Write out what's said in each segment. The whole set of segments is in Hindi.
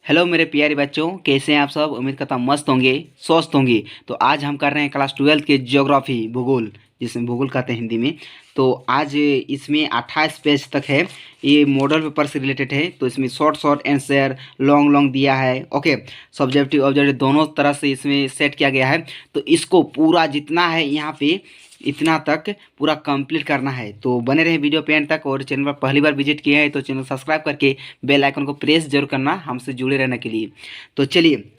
हेलो मेरे प्यारे बच्चों, कैसे हैं आप सब। उम्मीद करता हूँ मस्त होंगे, स्वस्थ होंगे। तो आज हम कर रहे हैं क्लास 12 के ज्योग्राफी, भूगोल, जिसमें भूगोल कहते हैं हिंदी में। तो आज इसमें 28 पेज तक है। ये मॉडल पेपर से रिलेटेड है, तो इसमें short short answer, long long दिया है। ओके, सब्जेक्टिव ऑब्जेक्टिव दोनों तरह से इसमें सेट किया गया है। तो इसको पूरा जितना है यहाँ पे इतना तक पूरा कंप्लीट करना है। तो बने रहे वीडियो पे एंड तक। और चैनल पर पहली बार विजिट किए हैं तो चैनल सब्सक्राइब करके बेल आइकन को प्रेस जरूर करना, हमसे जुड़े रहने के लिए। तो चलिए,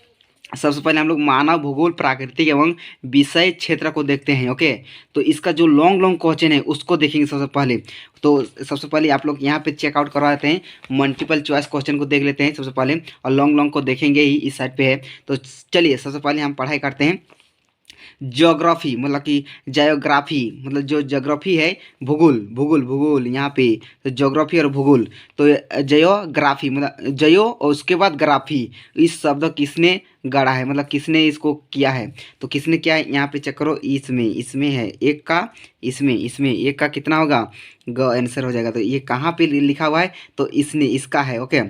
सबसे पहले हम लोग मानव भूगोल प्राकृतिक एवं विषय क्षेत्र को देखते हैं। ओके, तो इसका जो लॉन्ग लॉन्ग क्वेश्चन है उसको देखेंगे सबसे पहले। तो सबसे पहले आप लोग यहाँ पे चेकआउट करवा देते हैं, मल्टीपल चॉइस क्वेश्चन को देख लेते हैं सबसे पहले, और लॉन्ग लॉन्ग को देखेंगे ही, इस साइड पे है। तो चलिए सबसे पहले हम पढ़ाई करते हैं। ज्योग्राफी मतलब कि जायोग्राफी, मतलब जो ज्योग्राफी है, भूगोल भूगोल भूगोल यहाँ पे। तो ज्योग्राफी और भूगोल, तो जयोग्राफी मतलब जयो और उसके बाद ग्राफी। इस शब्द किसने गढ़ा है, मतलब किसने इसको किया है। तो किसने किया है यहाँ पे चेक करो, इसमें है एक का, इसमें एक का कितना होगा, ग आंसर हो जाएगा। तो ये कहाँ पे लिखा हुआ है, तो इसने, इसका है। ओके,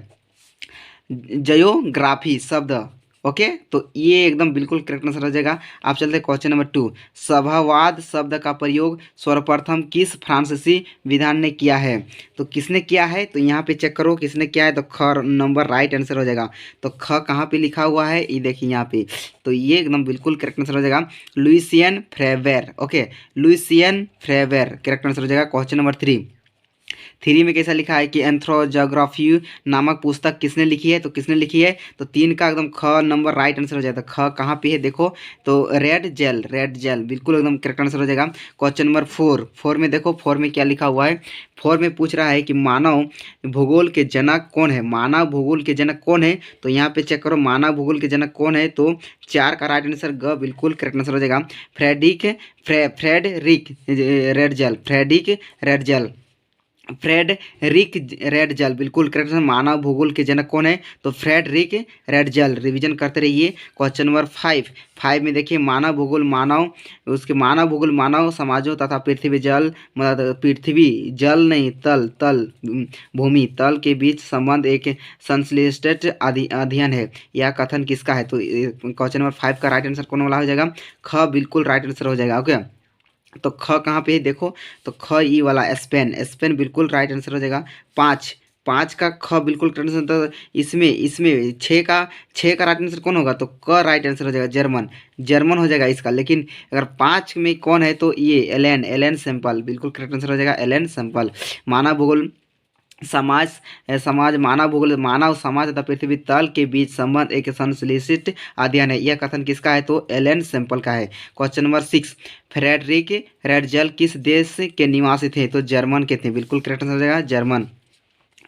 जयोग्राफी शब्द। ओके, तो ये एकदम बिल्कुल करेक्ट आंसर हो जाएगा। आप चलते हैं क्वेश्चन नंबर 2। सभावाद शब्द का प्रयोग सर्वप्रथम किस फ्रांसीसी विद्वान ने किया है। तो किसने किया है, तो यहाँ पे चेक करो किसने किया है। तो ख नंबर राइट आंसर हो जाएगा। तो ख कहाँ पे लिखा हुआ है, ये देखिए यहाँ पे। तो ये एकदम बिल्कुल करेक्ट आंसर हो जाएगा, लुइसियन फ्रेवेर। ओके, लुइसियन फ्रेवेर करेक्ट आंसर हो जाएगा। Question number 3। में कैसा लिखा है कि एंथ्रोजोग्राफी नामक पुस्तक किसने लिखी है। तो किसने लिखी है, तो 3 का एकदम ख नंबर राइट आंसर हो जाएगा। ख कहाँ पे है देखो, तो रेड जेल बिल्कुल एकदम करेक्ट आंसर हो जाएगा। क्वेश्चन नंबर 4 में देखो, 4 में क्या लिखा हुआ है। 4 में पूछ रहा है कि मानव भूगोल के जनक कौन है। मानव भूगोल के जनक कौन है, तो यहाँ पे चेक करो मानव भूगोल के जनक कौन है। तो 4 का राइट आंसर ग बिल्कुल करेक्ट आंसर हो जाएगा। फ्रेडरिक रेडजेल, फ्रेडरिक रेडजल बिल्कुल करेक्ट है। मानव भूगोल के जनक कौन है, तो फ्रेडरिक रेडजल। रिवीजन करते रहिए। क्वेश्चन नंबर 5 में देखिए, मानव भूगोल मानव समाजों तथा पृथ्वी जल, मतलब पृथ्वी जल नहीं, तल भूमि तल के बीच संबंध एक संश्लिष्ट अध्ययन है। यह कथन किसका है। तो क्वेश्चन नंबर 5 का राइट आंसर कौन वाला हो जाएगा, ख बिल्कुल राइट आंसर हो जाएगा। ओके, तो ख कहाँ पे है देखो, तो ख ई वाला स्पेन बिल्कुल राइट आंसर हो जाएगा। 5 का ख बिल्कुल करेक्ट आंसर। तो इसमें 6 का राइट आंसर कौन होगा, तो क राइट आंसर हो जाएगा। जर्मन हो जाएगा इसका। लेकिन अगर 5 में कौन है, तो ये एलन सैंपल बिल्कुल करेक्ट आंसर हो जाएगा, एलन सैंपल। मानव भूगोल समाज मानव भूगोल मानव समाज तथा पृथ्वी तल के बीच संबंध एक संश्लेषित अध्ययन है। यह कथन किसका है, तो एलन सैंपल का है। Question number 6। फ्रेडरिक रेडजल किस देश के निवासी थे, तो जर्मन के थे। बिल्कुल करेक्ट आंसर हो जाएगा, जर्मन।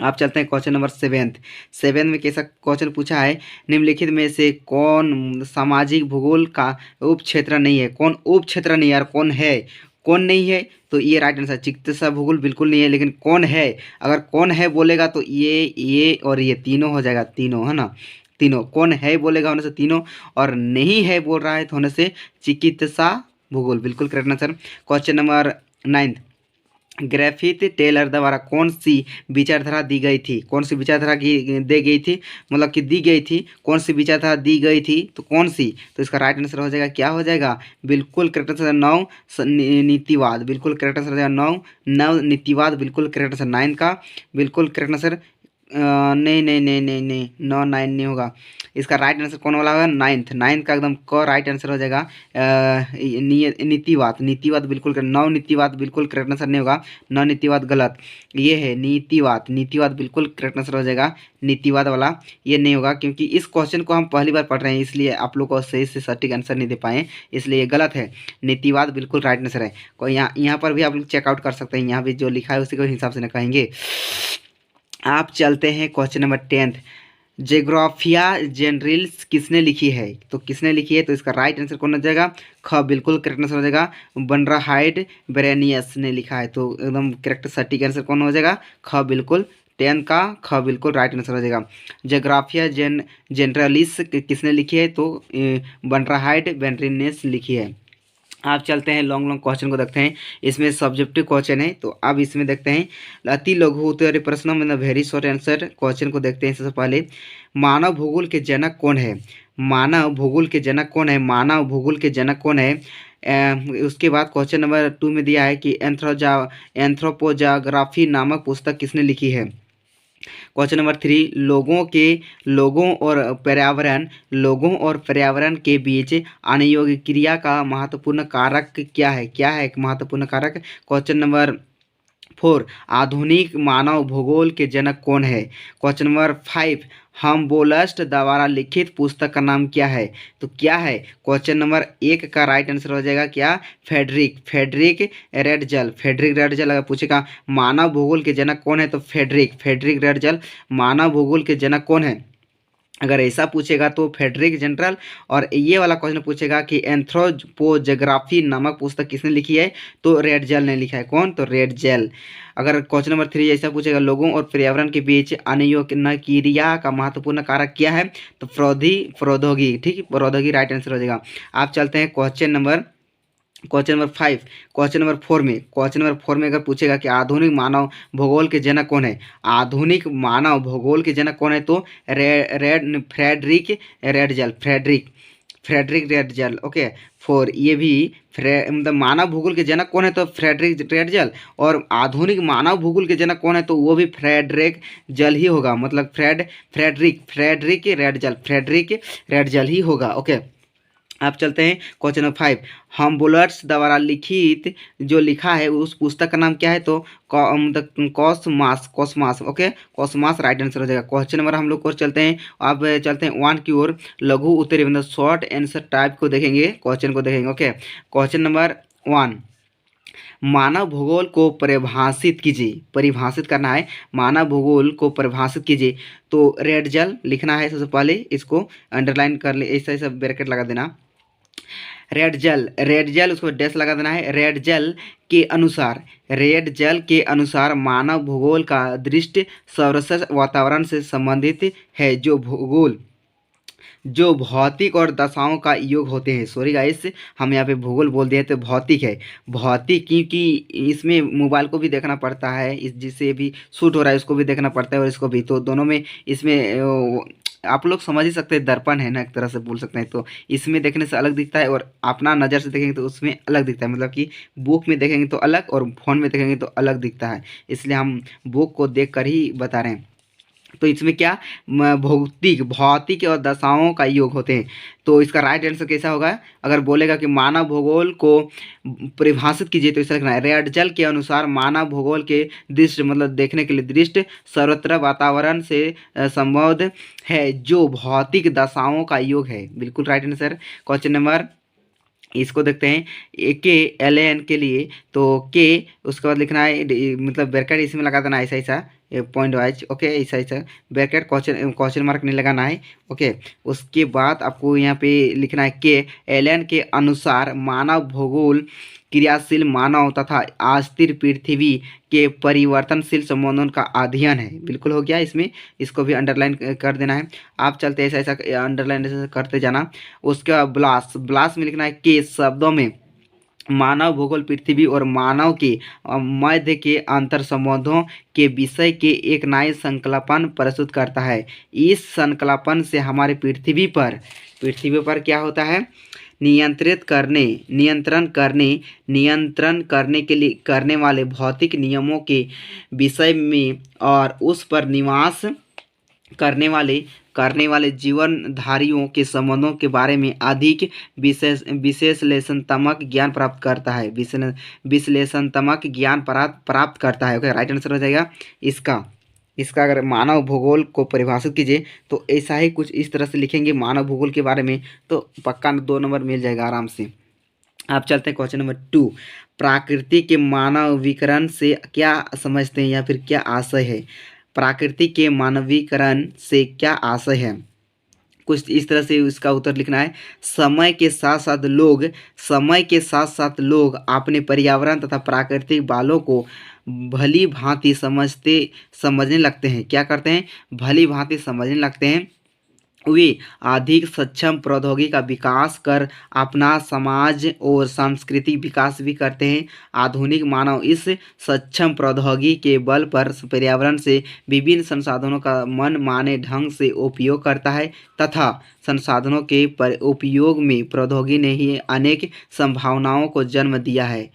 आप चलते हैं क्वेश्चन नंबर 7 में कैसा क्वेश्चन पूछा है। निम्नलिखित में से कौन सामाजिक भूगोल का उप क्षेत्र नहीं है। कौन उप क्षेत्र नहीं है यार, कौन नहीं है, तो ये राइट आंसर। चिकित्सा भूगोल बिल्कुल नहीं है, लेकिन कौन है, अगर कौन है बोलेगा तो ये और ये तीनों हो जाएगा, तीनों है ना। तीनों कौन है बोलेगा होने से तीनों, और नहीं है बोल रहा है तो होने से चिकित्सा भूगोल बिल्कुल correct answer. Question number 9। Griffith Taylor द्वारा कौन सी विचारधारा दी गई थी। कौन सी विचारधारा की दी गई थी, मतलब कि दी गई थी, कौन सी विचारधारा दी गई थी, तो कौन सी। तो इसका राइट आंसर हो जाएगा, क्या हो जाएगा, बिल्कुल करेक्ट आंसर नीतिवाद बिल्कुल करेक्ट आंसर हो जाएगा। नव नीतिवाद बिल्कुल करेक्ट आंसर। 9 का बिल्कुल करेक्ट आंसर। नहीं, 9 नहीं होगा। इसका राइट आंसर कौन वाला होगा, 9th का एकदम क राइट आंसर हो जाएगा। नीतिवाद बिल्कुल नव नीतिवाद बिल्कुल करेक्ट आंसर नहीं होगा। नव नीतिवाद गलत, ये है नीतिवाद बिल्कुल करेक्ट आंसर हो जाएगा। नीतिवाद वाला ये नहीं होगा, क्योंकि इस क्वेश्चन को हम पहली बार पढ़ रहे हैं, इसलिए आप लोग को सही से सटीक आंसर नहीं दे पाए, इसलिए ये गलत है। नीतिवाद बिल्कुल राइट आंसर है। कोई यहाँ पर भी आप लोग चेकआउट कर सकते हैं, यहाँ भी जो लिखा है उसी के हिसाब से ना कहेंगे। आप चलते हैं क्वेश्चन नंबर 10। जोग्राफिया जनरल्स किसने लिखी है, तो किसने लिखी है, तो इसका राइट आंसर कौन हो जाएगा, ख बिल्कुल करेक्ट आंसर हो जाएगा। बनराहाइड ब्रेनियस ने लिखा है, तो एकदम करेक्ट सटीक आंसर कौन हो जाएगा, ख बिल्कुल। 10 का ख बिल्कुल राइट आंसर हो जाएगा। जोग्राफिया जनरलिस किसने लिखी है, तो बनराहाइड ब्रेनियस लिखी है। आप चलते हैं लॉन्ग लॉन्ग क्वेश्चन को देखते हैं। इसमें सब्जेक्टिव क्वेश्चन है, तो अब इसमें देखते हैं अति लघु उत्तरीय प्रश्नों में वेरी शॉर्ट आंसर क्वेश्चन को देखते हैं। सबसे पहले मानव भूगोल के जनक कौन है? मानव भूगोल के जनक कौन है? मानव भूगोल के जनक कौन है? उसके बाद क्वेश्चन नंबर 2 में दिया है कि एंथ्रोपोजोग्राफी नामक पुस्तक किसने लिखी है? क्वेश्चन नंबर 3 लोगों और पर्यावरण के बीच अनियोगी क्रिया का महत्वपूर्ण कारक क्या है? क्या है एक महत्वपूर्ण कारक? क्वेश्चन नंबर 4 आधुनिक मानव भूगोल के जनक कौन है? क्वेश्चन नंबर 5 हम्बोल्ट द्वारा लिखित पुस्तक का नाम क्या है? तो क्या है? क्वेश्चन नंबर 1 का राइट आंसर हो जाएगा क्या? फेडरिक रेडजल अगर पूछेगा मानव भूगोल के जनक कौन है तो फेडरिक रेडजल मानव भूगोल के जनक कौन है? अगर ऐसा पूछेगा तो फेडरिक जनरल। और ये वाला क्वेश्चन पूछेगा कि एंथ्रोपोजोग्राफी नामक पुस्तक किसने लिखी है? तो रेडजल ने लिखा है। कौन? तो रेडजल। अगर क्वेश्चन नंबर 3 ऐसा पूछेगा लोगों और पर्यावरण के बीच अनियोजकीय का महत्वपूर्ण कारक क्या है? तो प्रौद्योगिकी। ठीक, प्रौद्योगिकी राइट आंसर हो जाएगा। आप चलते हैं क्वेश्चन नंबर 5 क्वेश्चन नंबर 4 में अगर पूछेगा कि आधुनिक मानव भूगोल के जनक कौन है? आधुनिक मानव भूगोल के जनक कौन है? तो फ्रेडरिक रेडजल। ओके, 4 ये भी मतलब मानव भूगोल के जनक कौन है? तो फ्रेडरिक रेडजल। और आधुनिक मानव भूगोल के जनक कौन है? तो वो भी फ्रेडरिक जल ही होगा, मतलब फ्रेडरिक रेडजल ही होगा। ओके, आप चलते हैं क्वेश्चन नंबर 5 हम्बोल्ट द्वारा लिखित जो लिखा है उस पुस्तक का नाम क्या है? तो Cosmas. Okay, Cosmas right answer हो जाएगा। क्वेश्चन नंबर हम लोग को चलते हैं। अब चलते हैं 1 की ओर। लघु उत्तरीय मतलब शॉर्ट आंसर टाइप को देखेंगे, क्वेश्चन को देखेंगे। ओके, क्वेश्चन नंबर 1 मानव भूगोल को परिभाषित कीजिए। परिभाषित करना है, मानव भूगोल को परिभाषित कीजिए। तो रेडजल लिखना है। सबसे पहले इसको अंडरलाइन कर ले, ऐसा ऐसा ब्रैकेट लगा देना। रेड जल उसको डैश लगा देना है। रेड जल के अनुसार मानव भूगोल का दृष्टि सर्वश्रेष्ठ वातावरण से संबंधित है जो भौतिक और दशाओं का योग होते हैं। सॉरी गाइस, हम यहाँ पे भूगोल बोल दिए तो भौतिक है। भौतिक क्योंकि इसमें मोबाइल को भी देखना पड़ता है, इस जिससे भी शूट हो रहा है उसको भी देखना पड़ता है और इसको भी, तो दोनों में इसमें आप लोग समझ ही सकते हैं, दर्पण है ना, एक तरह से बोल सकते हैं। तो इसमें देखने से अलग दिखता है और अपना नज़र से देखेंगे तो उसमें अलग दिखता है, मतलब कि बुक में देखेंगे तो अलग और फोन में देखेंगे तो अलग दिखता है। इसलिए हम बुक को देख कर ही बता रहे हैं। तो इसमें क्या भौतिक और दशाओं का योग होते हैं। तो इसका राइट आंसर कैसा होगा? अगर बोलेगा कि मानव भूगोल को परिभाषित कीजिए तो ऐसा लिखना है रेडजल के अनुसार मानव भूगोल के दृष्टि मतलब देखने के लिए दृष्टि सर्वत्र वातावरण से संबद्ध है जो भौतिक दशाओं का योग है। बिल्कुल राइट आंसर। क्वेश्चन नंबर इसको देखते हैं KLAN के लिए। तो के उसके बाद लिखना है मतलब ब्रैकेट इसमें लगा देना ऐसा ऐसा पॉइंट वाइज। ओके, ऐसा ऐसा ब्रैकेट क्वेश्चन मार्क नहीं लगाना है। ओके, उसके बाद आपको यहाँ पे लिखना है KLAN के अनुसार मानव भूगोल क्रियाशील मानव तथा अस्थिर पृथ्वी के परिवर्तनशील संबंधों का अध्ययन है। बिल्कुल हो गया। इसमें इसको भी अंडरलाइन कर देना है। आप चलते ऐसा ऐसा अंडरलाइन ऐसा करते जाना। उसके बाद ब्लास में लिखना है के शब्दों में मानव भूगोल पृथ्वी और मानव के मध्य के अंतर संबंधों के विषय के एक नए संकल्पन प्रस्तुत करता है। इस संकल्पन से हमारे पृथ्वी पर क्या होता है? नियंत्रण करने के लिए करने वाले भौतिक नियमों के विषय में और उस पर निवास करने वाले जीवनधारियों के संबंधों के बारे में अधिक विश्लेषणात्मक ज्ञान प्राप्त करता है। विश्लेषणात्मक ज्ञान प्राप्त करता है। ओके, राइट आंसर हो जाएगा इसका अगर मानव भूगोल को परिभाषित कीजिए तो ऐसा ही कुछ इस तरह से लिखेंगे मानव भूगोल के बारे में, तो पक्का 2 नंबर मिल जाएगा आराम से। आप चलते हैं क्वेश्चन नंबर 2 प्रकृति के मानवीकरण से क्या समझते हैं या फिर क्या आशय है? प्रकृति के मानवीकरण से क्या आशय है? कुछ इस तरह से इसका उत्तर लिखना है। समय के साथ साथ लोग अपने पर्यावरण तथा प्राकृतिक बालों को भली भांति समझने लगते हैं। क्या करते हैं? भली भांति समझने लगते हैं वे अधिक सक्षम प्रौद्योगिकी का विकास कर अपना समाज और सांस्कृतिक विकास भी करते हैं। आधुनिक मानव इस सक्षम प्रौद्योगिकी के बल पर पर्यावरण से विभिन्न संसाधनों का मनमाने ढंग से उपयोग करता है तथा संसाधनों के उपयोग में प्रौद्योगिकी ने ही अनेक संभावनाओं को जन्म दिया है।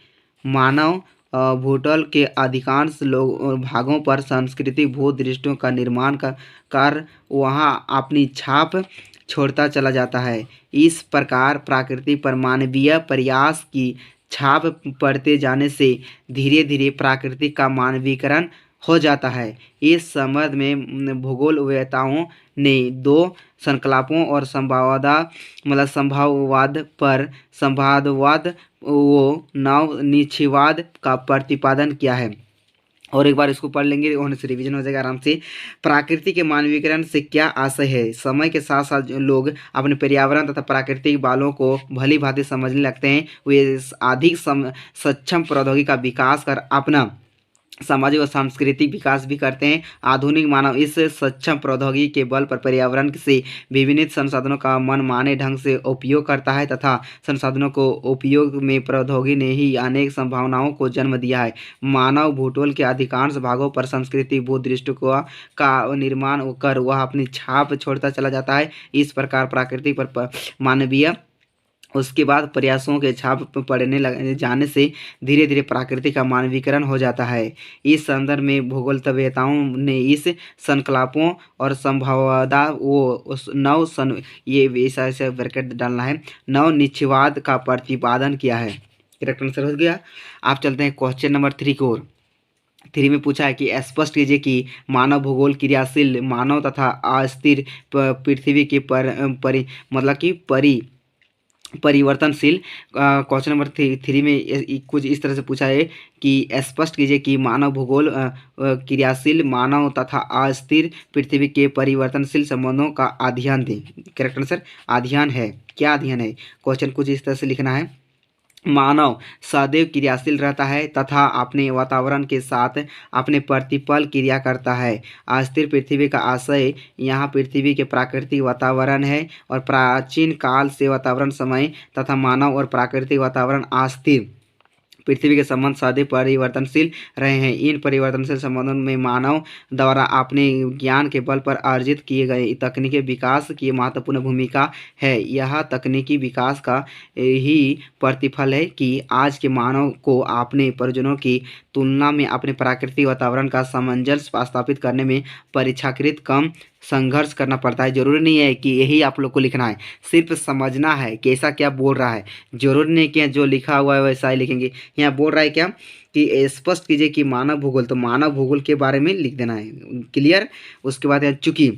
मानव भूतल के अधिकांश भागों पर सांस्कृतिक भूदृष्टियों का निर्माण कर वहाँ अपनी छाप छोड़ता चला जाता है। इस प्रकार प्रकृति पर मानवीय प्रयास की छाप पड़ते जाने से धीरे धीरे प्रकृति का मानवीकरण हो जाता है। इस संबंध में भूगोलवेत्ताओं ने दो संकल्पों और संभाववाद वो नवनिच्छवाद का प्रतिपादन किया है। और एक बार इसको पढ़ लेंगे, होने से रिवीजन हो जाएगा आराम से। प्रकृति के मानवीकरण से क्या आशय है? समय के साथ साथ लोग अपने पर्यावरण तथा प्राकृतिक बालों को भली भांति समझने लगते हैं। वे अधिक सक्षम प्रौद्योगिकी का विकास कर अपना सामाजिक और सांस्कृतिक विकास भी करते हैं। आधुनिक मानव इस सक्षम प्रौद्योगिकी के बल पर पर्यावरण से विभिन्न संसाधनों का मनमाने ढंग से उपयोग करता है तथा संसाधनों को उपयोग में प्रौद्योगिकी ने ही अनेक संभावनाओं को जन्म दिया है। मानव भूगोल के अधिकांश भागों पर सांस्कृतिक भूदृष्टिकोण का निर्माण कर वह अपनी छाप छोड़ता चला जाता है। इस प्रकार प्रकृति पर मानवीय उसके बाद प्रयासों के छाप पड़ने लग जाने से धीरे धीरे प्रकृति का मानवीकरण हो जाता है। इस संदर्भ में भूगोलवेत्ताओं ने इस संकल्पों और संभावना ये ऐसा ब्रैकेट डालना है, नवनिच्छवाद का प्रतिपादन किया है। करेक्ट आंसर हो गया। आप चलते हैं क्वेश्चन नंबर 3 की ओर। 3 में पूछा है कि स्पष्ट कीजिए कि मानव भूगोल क्रियाशील मानव तथा अस्थिर पृथ्वी के परिवर्तनशील। क्वेश्चन नंबर 3 में कुछ इस तरह से पूछा है कि स्पष्ट कीजिए कि मानव भूगोल क्रियाशील मानव तथा अस्थिर पृथ्वी के परिवर्तनशील संबंधों का अध्ययन दें। करेक्ट आंसर अध्ययन है। क्या अध्ययन है? क्वेश्चन कुछ इस तरह से लिखना है। मानव सदैव क्रियाशील रहता है तथा अपने वातावरण के साथ अपने प्रतिपल क्रिया करता है। अस्थिर पृथ्वी का आशय यहाँ पृथ्वी के प्राकृतिक वातावरण है और प्राचीन काल से वातावरण समय तथा मानव और प्राकृतिक वातावरण अस्थिर पृथ्वी के संबंध सदैव परिवर्तनशील रहे हैं। इन परिवर्तनशील संबंधों में मानव द्वारा अपने ज्ञान के बल पर अर्जित किए गए तकनीकी विकास की महत्वपूर्ण भूमिका है। यह तकनीकी विकास का ही प्रतिफल है कि आज के मानव को अपने परिजनों की तुलना में अपने प्राकृतिक वातावरण का सामंजस्य स्थापित करने में परीक्षाकृत कम संघर्ष करना पड़ता है। जरूरी नहीं है कि यही आप लोग को लिखना है, सिर्फ समझना है कि ऐसा क्या बोल रहा है। जरूरी नहीं कि जो लिखा हुआ है वैसा ही लिखेंगे। यहाँ बोल रहा है क्या कि स्पष्ट कीजिए कि मानव भूगोल, तो मानव भूगोल के बारे में लिख देना है। क्लियर। उसके बाद चूंकि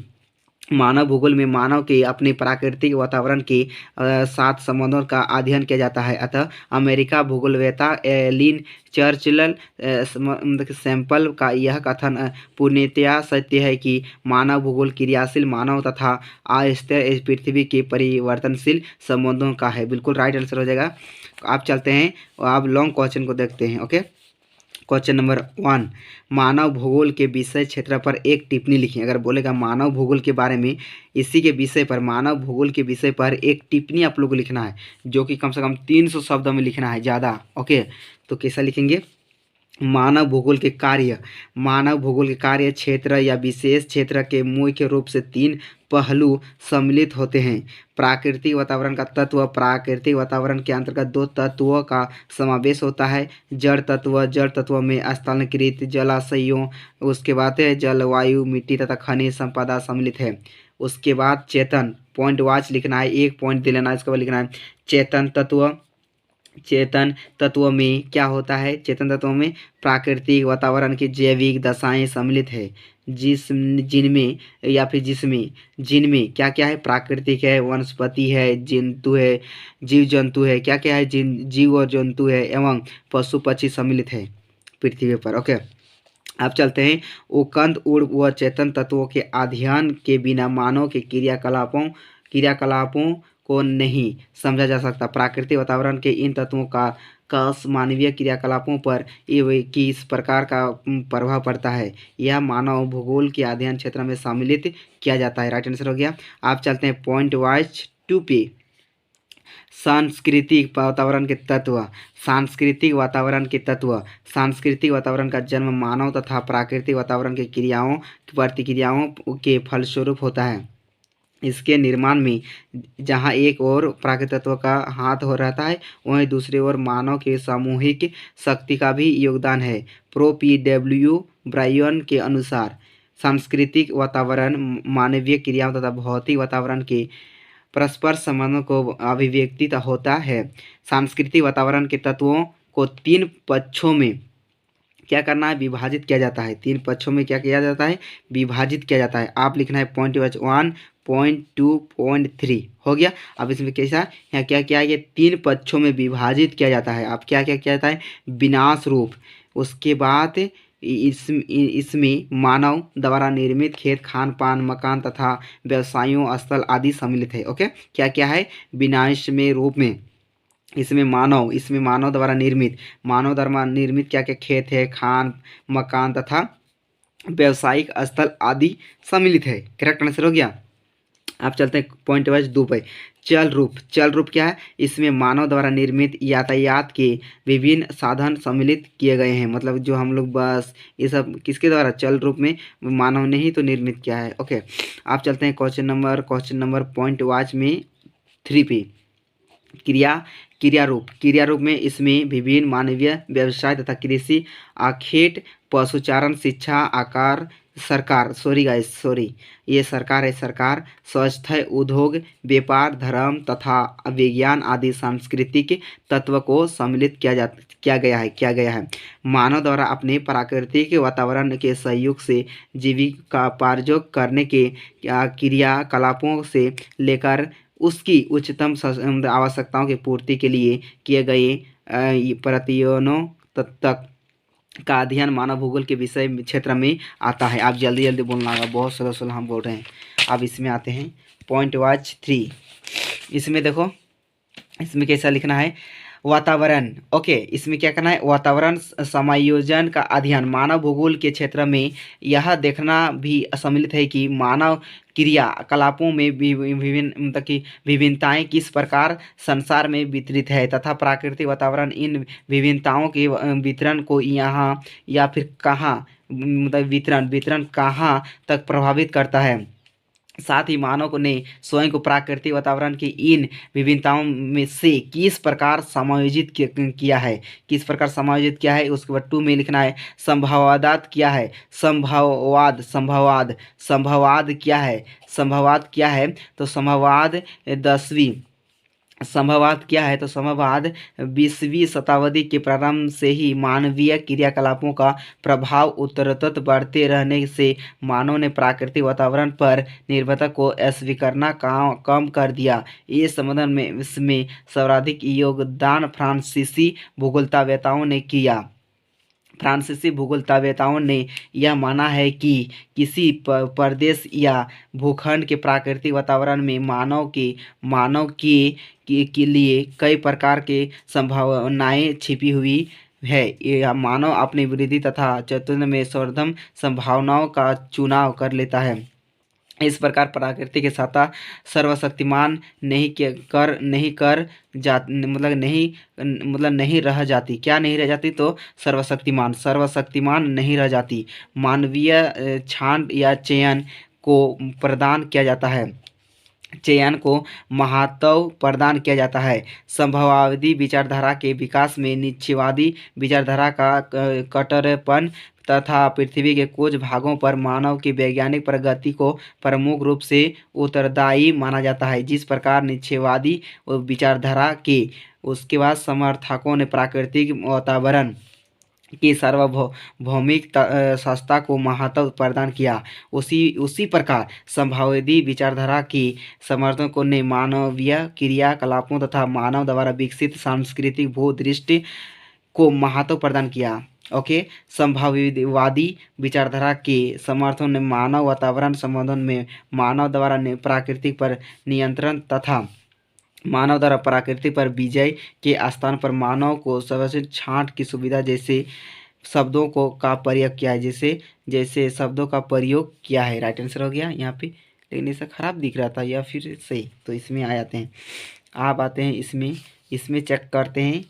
मानव भूगोल में मानव के अपने प्राकृतिक वातावरण के साथ संबंधों का अध्ययन किया जाता है, अतः अमेरिका भूगोलवेत्ता एलिन चर्चिल सैंपल का यह कथन पूर्णतया सत्य है कि मानव भूगोल क्रियाशील मानव तथा अस्थिर पृथ्वी के परिवर्तनशील संबंधों का है। बिल्कुल राइट आंसर हो जाएगा। आप चलते हैं, आप लॉन्ग क्वेश्चन को देखते हैं। ओके, क्वेश्चन नंबर 1, मानव भूगोल के विषय क्षेत्र पर एक टिप्पणी लिखिए। अगर बोलेगा मानव भूगोल के बारे में, इसी के विषय पर, मानव भूगोल के विषय पर एक टिप्पणी आप लोग को लिखना है, जो कि कम से कम 300 शब्दों में लिखना है, ज़्यादा। ओके, तो कैसा लिखेंगे? मानव भूगोल के कार्य। मानव भूगोल के कार्य क्षेत्र या विशेष क्षेत्र के मुख्य रूप से 3 पहलू सम्मिलित होते हैं। प्राकृतिक वातावरण का तत्व। प्राकृतिक वातावरण के अंतर्गत 2 तत्वों का समावेश होता है। जड़ तत्व। जड़ तत्व में स्थलांतरित जलाशयों, उसके बाद है जलवायु, मिट्टी तथा खनिज संपदा सम्मिलित है। उसके बाद चेतन, पॉइंट वाच लिखना है, एक पॉइंट दे लेना है, इसके बाद लिखना है चेतन तत्व। चेतन तत्व में क्या होता है? चेतन तत्व में प्राकृतिक वातावरण की जैविक दशाएं सम्मिलित है, जिनमें क्या क्या है? प्राकृतिक है, वनस्पति है, जंतु है, जीव जंतु है, क्या क्या है? जीव और जंतु है एवं पशु पक्षी सम्मिलित है पृथ्वी पर। ओके, अब चलते हैं। उकंद उड़ व चेतन तत्वों के अध्ययन के बिना मानव के क्रियाकलापों को नहीं समझा जा सकता। प्राकृतिक वातावरण के इन तत्वों का का मानवीय क्रियाकलापों पर किस प्रकार का प्रभाव पड़ता है, यह मानव भूगोल के अध्ययन क्षेत्र में सम्मिलित किया जाता है। राइट आंसर हो गया। आप चलते हैं पॉइंट वाइज 2 पे। सांस्कृतिक वातावरण के तत्व। सांस्कृतिक वातावरण के तत्व। सांस्कृतिक वातावरण का जन्म मानव तथा प्राकृतिक वातावरण की क्रियाओं प्रतिक्रियाओं के फलस्वरूप होता है। इसके निर्माण में जहाँ एक ओर प्राकृतिक तत्व का हाथ हो रहता है, वहीं दूसरी ओर मानव के सामूहिक शक्ति का भी योगदान है। प्रो PW ब्रायन के अनुसार सांस्कृतिक वातावरण मानवीय क्रियाओं तथा भौतिक वातावरण के परस्पर संबंधों को अभिव्यक्ति होता है। सांस्कृतिक वातावरण के तत्वों को 3 पक्षों में क्या करना है, विभाजित किया जाता है। 3 पक्षों में क्या किया जाता है, विभाजित किया जाता है। आप लिखना है पॉइंट 1, पॉइंट 2, पॉइंट 3 हो गया। अब इसमें कैसा यहाँ क्या क्या ये 3 पक्षों में विभाजित किया जाता है। अब क्या क्या किया जाता है, विनाश रूप। उसके बाद इसमें मानव द्वारा निर्मित खेत, खान पान, मकान तथा व्यवसायों स्थल आदि सम्मिलित है। ओके, क्या क्या है, विनाश में रूप में इसमें मानव द्वारा निर्मित क्या क्या खेत है, खान मकान तथा व्यावसायिक स्थल आदि सम्मिलित है। करेक्ट आंसर हो गया। आप चलते हैं पॉइंट वाइज 2 पे। चल रूप क्या है, इसमें मानव द्वारा निर्मित यातायात के विभिन्न साधन सम्मिलित किए गए हैं। मतलब जो हम लोग बस ये सब किसके द्वारा, चल रूप में मानव ने ही तो निर्मित किया है। ओके, आप चलते हैं क्वेश्चन नंबर पॉइंट वाच में 3 पे। क्रिया रूप में इसमें विभिन्न मानवीय व्यवसाय तथा कृषि, आखेट, पशुचारण, शिक्षा, आकार, सरकार ये सरकार है, स्वास्थ्य, उद्योग, व्यापार, धर्म तथा विज्ञान आदि सांस्कृतिक तत्व को सम्मिलित किया गया है। मानव द्वारा अपने प्राकृतिक वातावरण के सहयोग से जीविकोपार्जन करने के क्रियाकलापों से लेकर उसकी उच्चतम आवश्यकताओं की पूर्ति के लिए किए गए प्रयत्नों तक का अध्ययन मानव भूगोल के विषय क्षेत्र में आता है। आप जल्दी बोलना होगा, बहुत स्लो हम बोल रहे हैं। अब इसमें आते हैं पॉइंट वाच 3। इसमें देखो, इसमें कैसा लिखना है, वातावरण। ओके, इसमें क्या करना है, वातावरण समायोजन का अध्ययन मानव भूगोल के क्षेत्र में यह देखना भी सम्मिलित है कि मानव क्रियाकलापों में विभिन्नताएं किस प्रकार संसार में वितरित है तथा प्राकृतिक वातावरण इन विभिन्नताओं के वितरण को यहाँ या फिर कहाँ वितरण कहाँ तक प्रभावित करता है। साथ ही मानव ने स्वयं को प्राकृतिक वातावरण की इन विभिन्नताओं में से किस प्रकार समायोजित किया है। उसके बाद 2 में लिखना है संभवाद क्या है। संभवाद क्या है तो संभववाद 20वीं शताब्दी के प्रारंभ से ही मानवीय क्रियाकलापों का प्रभाव उत्तरोत्तर बढ़ते रहने से मानव ने प्राकृतिक वातावरण पर निर्भरता को स्वीकारना कम कर दिया। इस संबंध में इसमें सर्वाधिक योगदान फ्रांसीसी भूगोलतज्ञों ने यह माना है कि किसी प्रदेश या भूखंड के प्राकृतिक वातावरण में मानव के लिए कई प्रकार के संभावनाएं छिपी हुई है। यह मानव अपनी वृद्धि तथा चतुर्थ में सर्वोत्तम संभावनाओं का चुनाव कर लेता है। इस प्रकार प्रकृति के सत्ता सर्वशक्तिमान नहीं रह जाती। क्या नहीं रह जाती, तो सर्वशक्तिमान नहीं रह जाती। मानवीय छांट या चयन को महत्व प्रदान किया जाता है। संभववादी विचारधारा के विकास में निश्चयवादी विचारधारा का कट्टरपन तथा पृथ्वी के कुछ भागों पर मानव की वैज्ञानिक प्रगति को प्रमुख रूप से उत्तरदायी माना जाता है। जिस प्रकार निश्चयवादी विचारधारा के उसके बाद समर्थकों ने प्राकृतिक वातावरण की सार्वभौमिक सत्ता को महत्व प्रदान किया, उसी प्रकार संभववादी विचारधारा की समर्थकों ने मानवीय क्रियाकलापों तथा मानव द्वारा विकसित सांस्कृतिक भूदृष्टि को महत्व प्रदान किया। ओके, संभववादी विचारधारा के समर्थकों ने मानव वातावरण संबंधों में मानव द्वारा प्राकृतिक पर नियंत्रण तथा मानव द्वारा प्रकृति पर विजय के स्थान पर मानव को सर्वश्रेष्ठ छांट की सुविधा जैसे शब्दों को का प्रयोग किया है, जैसे शब्दों का प्रयोग किया है। राइट आंसर हो गया यहाँ पे। लेकिन ऐसा खराब दिख रहा था या फिर सही, तो इसमें आ जाते हैं। आप आते हैं इसमें, इसमें चेक करते हैं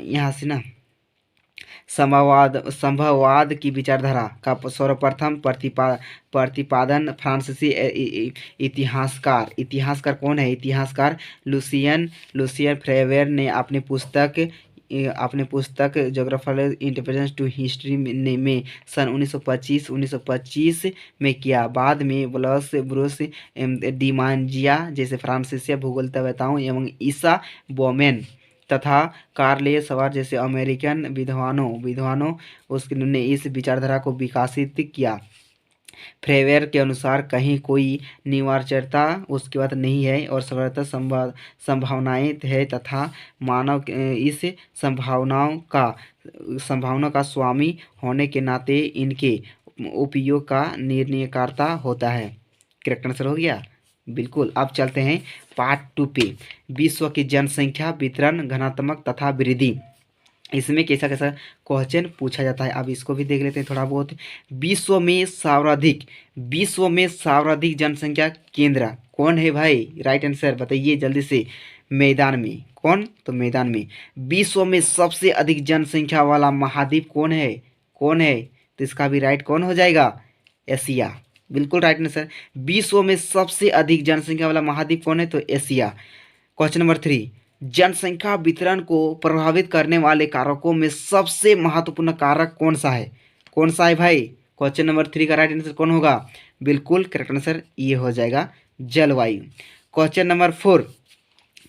यहाँ से ना, संभववाद की विचारधारा का सर्वप्रथम प्रतिपादन फ्रांसीसी इतिहासकार कौन है? इतिहासकार लुसियन फ्रेवेर ने अपने पुस्तक ज्योग्राफिकल इंटरप्रिटेशन टू हिस्ट्री में सन 1925 में किया। बाद में ब्रूस डिमांजिया जैसे फ्रांसीसी भूगोलवेत्ताओं एवं ईसा बोमेन तथा कार्ले सवार जैसे अमेरिकन विद्वानों उसने इस विचारधारा को विकसित किया। फ्रेवेर के अनुसार कहीं कोई निवार्यता उसके बाद नहीं है और सर्वत्र संभावनाएं है तथा मानव इस संभावनाओं का स्वामी होने के नाते इनके उपयोग का निर्णयकर्ता होता है। करेक्ट आंसर हो गया बिल्कुल। अब चलते हैं पार्ट 2 पे, विश्व की जनसंख्या वितरण घनात्मक तथा वृद्धि। इसमें कैसा कैसा क्वेश्चन पूछा जाता है, अब इसको भी देख लेते हैं थोड़ा बहुत। विश्व में सर्वाधिक जनसंख्या केंद्र कौन है भाई? राइट आंसर बताइए जल्दी से। मैदान में कौन? तो मैदान में। विश्व में सबसे अधिक जनसंख्या वाला महाद्वीप कौन है? तो इसका भी राइट कौन हो जाएगा? एशिया, बिल्कुल राइट आंसर। विश्व में सबसे अधिक जनसंख्या वाला महाद्वीप कौन है? तो एशिया। क्वेश्चन नंबर 3, जनसंख्या वितरण को प्रभावित करने वाले कारकों में सबसे महत्वपूर्ण कारक कौन सा है? भाई? क्वेश्चन नंबर 3 का राइट आंसर कौन होगा? बिल्कुल करेक्ट आंसर ये हो जाएगा जलवायु। क्वेश्चन नंबर 4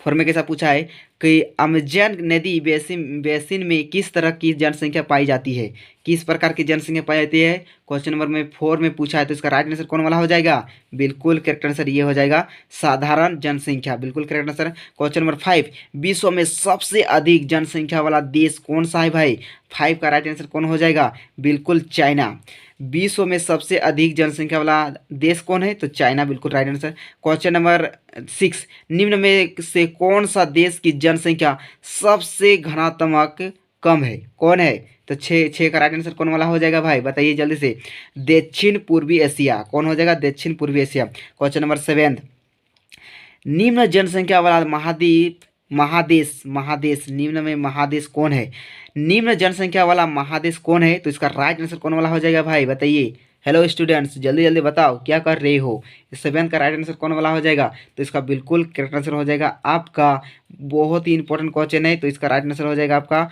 में कैसा पूछा है कि अमेजन नदी बेसिन में किस तरह की जनसंख्या पाई जाती है? किस प्रकार की जनसंख्या पाई जाती है? क्वेश्चन नंबर 4 में पूछा है, तो इसका राइट आंसर कौन वाला हो जाएगा? बिल्कुल करेक्ट आंसर ये हो जाएगा साधारण जनसंख्या, बिल्कुल करेक्ट आंसर। क्वेश्चन नंबर 5, विश्व में सबसे अधिक जनसंख्या वाला देश कौन सा है भाई? 5 का राइट आंसर कौन हो जाएगा? बिल्कुल चाइना। विश्व में सबसे अधिक जनसंख्या वाला देश कौन है? तो चाइना, बिल्कुल राइट आंसर। क्वेश्चन नंबर 6, निम्न में से कौन सा देश की जनसंख्या सबसे घनात्मक कम है? कौन है? तो 6 का राइट आंसर कौन वाला हो जाएगा भाई? बताइए जल्दी से। दक्षिण पूर्वी एशिया, कौन हो जाएगा? दक्षिण पूर्वी एशिया। क्वेश्चन नंबर 7, निम्न जनसंख्या वाला महादेश निम्न में महादेश कौन है? निम्न जनसंख्या वाला महादेश कौन है? तो इसका राइट आंसर कौन वाला हो जाएगा भाई? बताइए। हेलो स्टूडेंट्स, जल्दी जल्दी बताओ क्या कर रहे हो। 7 का राइट आंसर कौन वाला हो जाएगा? तो इसका बिल्कुल करेक्ट आंसर हो जाएगा आपका, बहुत ही इंपॉर्टेंट क्वेश्चन है, तो इसका राइट आंसर हो जाएगा आपका